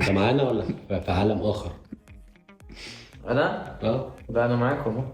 انت معانا ولا في عالم اخر؟ انا ده انا معاكم اهو.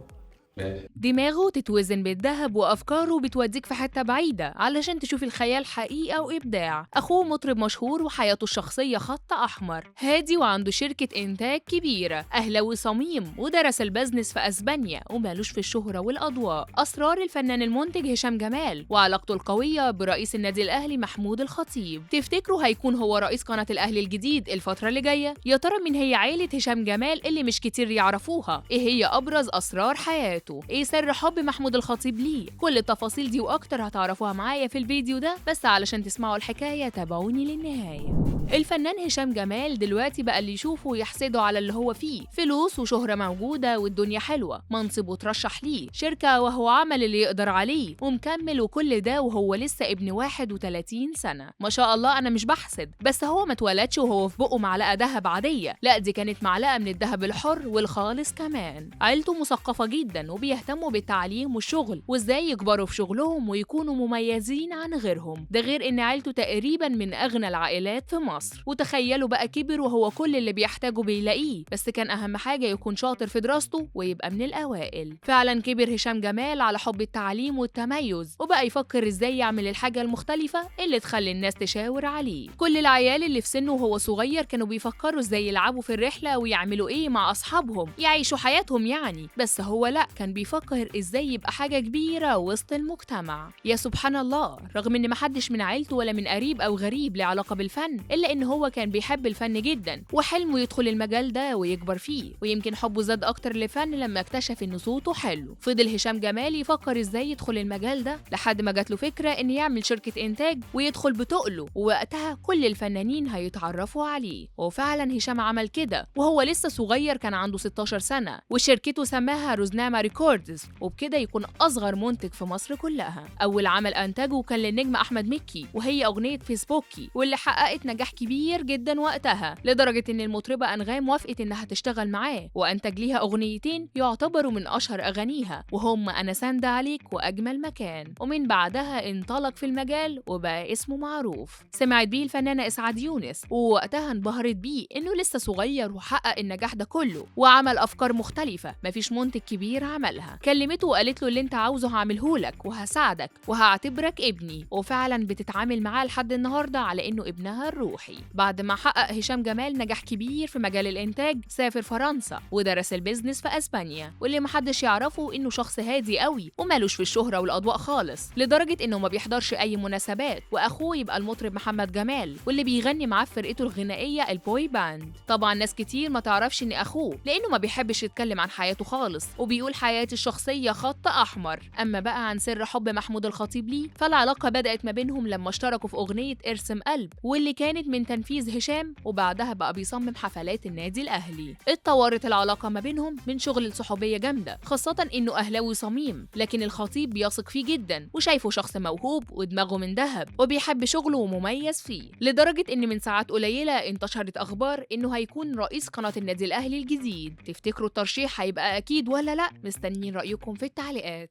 ماشي. دماغه تتوزن بالذهب وأفكاره بتوديك في حتة بعيدة علشان تشوف الخيال حقيقة وإبداع. أخوه مطرب مشهور وحياته الشخصية خط أحمر، هادي وعنده شركة إنتاج كبيرة، أهلاوي صميم ودرس البزنس في أسبانيا ومالوش في الشهرة والأضواء. أسرار الفنان المنتج هشام جمال وعلاقته القوية برئيس النادي الأهلي محمود الخطيب. تفتكروا هيكون هو رئيس قناة الأهلي الجديد الفترة اللي جاية؟ يا ترى مين هي عائلة هشام جمال اللي مش كتير يعرفوها؟ إيه هي أبرز أسرار حياته؟ ايه سر حب محمود الخطيب ليه؟ كل التفاصيل دي واكتر هتعرفوها معايا في الفيديو ده، بس علشان تسمعوا الحكاية تابعوني للنهاية. الفنان هشام جمال دلوقتي بقى اللي يشوفه ويحسده على اللي هو فيه، فلوس وشهرة موجودة والدنيا حلوة، منصب وترشح ليه، شركة وهو عمل اللي يقدر عليه ومكمل، وكل ده وهو لسه ابن 31 سنة. ما شاء الله، أنا مش بحسد، بس هو ما اتولدش وهو في بقه معلقة دهب عادية، لا دي كانت معلقة من الدهب الحر والخالص كمان. عيلته مثقفة جدا وبيهتموا بالتعليم والشغل وازاي يكبروا في شغلهم ويكونوا مميزين عن غيرهم، ده غير ان عيلته تقريبا من اغنى العائلات في مصر. وتخيلوا بقى كبر وهو كل اللي بيحتاجه بيلاقيه، بس كان اهم حاجة يكون شاطر في دراسته ويبقى من الاوائل. فعلا كبر هشام جمال على حب التعليم والتميز، وبقى يفكر ازاي يعمل الحاجة المختلفة اللي تخلي الناس تشاور عليه. كل العيال اللي في سنه وهو صغير كانوا بيفكروا ازاي يلعبوا في الرحلة ويعملوا ايه مع اصحابهم، يعيشوا حياتهم يعني، بس هو لا، كان بيفكر ازاي يبقى حاجة كبيرة وسط المجتمع. يا سبحان الله، رغم ان محدش من عيلته ولا من قريب او غريب له علاقة بالفن، الا ان هو كان بيحب الفن جدا وحلمه يدخل المجال ده ويكبر فيه، ويمكن حبه زاد اكتر للفن لما اكتشف ان صوته حلو. فضل هشام جمال يفكر ازاي يدخل المجال ده لحد ما جات له فكرة ان يعمل شركة انتاج ويدخل بتقله، ووقتها كل الفنانين هيتعرفوا عليه. وفعلا هشام عمل كده وهو لسه صغير، كان عنده 16 سنة، وشركته سماها روزناما ريكوردز، وبكده يكون أصغر منتج في مصر كلها. أول عمل أنتجه كان للنجم أحمد مكي، وهي أغنية فيسبوكي، واللي حققت نجاح كبير جدا وقتها، لدرجة إن المطربة أنغام وافقت إنها تشتغل معاه، وأنتج ليها أغنيتين يعتبروا من أشهر أغانيها، وهم أنا ساند عليك وأجمل مكان. ومن بعدها انطلق في المجال وبقى اسمه معروف. سمعت بيه الفنانة إسعاد يونس، ووقتها انبهرت بيه إنه لسه صغير وحقق النجاح ده كله، وعمل أفكار مختلفة مفيش منتج كبير عملها. كلمته وقالت له اللي انت عاوزه هعملهولك وهساعدك وهعتبرك ابني، وفعلا بتتعامل معاه لحد النهارده على انه ابنها الروحي. بعد ما حقق هشام جمال نجاح كبير في مجال الانتاج، سافر فرنسا ودرس البيزنس في اسبانيا، واللي محدش يعرفه انه شخص هادي قوي ومالوش في الشهرة والاضواء خالص، لدرجة انه ما بيحضرش اي مناسبات، واخوه يبقى المطرب محمد جمال واللي بيغني معاه في فرقته الغنائية البوي باند. طبعا ناس كتير ما تعرفش ان اخوه لانه ما بيحبش يتكلم عن حياته خالص، وبيقول حياتي الشخصية خط أحمر. أما بقى عن سر حب محمود الخطيب ليه، فالعلاقة بدأت ما بينهم لما اشتركوا في أغنية ارسم قلب، واللي كانت من تنفيذ هشام، وبعدها بقى بيصمم حفلات النادي الأهلي. اتطورت العلاقة ما بينهم من شغل لصحوبية جامدة، خاصة إنه أهلاوي صميم، لكن الخطيب بيثق فيه جدا وشايفه شخص موهوب ودماغه من ذهب وبيحب شغله ومميز فيه، لدرجة إن من ساعات قليلة انتشرت أخبار إنه هيكون رئيس قناة النادي الأهلي الجديد. تفتكروا الترشيح هيبقى أكيد ولا لأ؟ مستنيين رأيكم في التعليقات.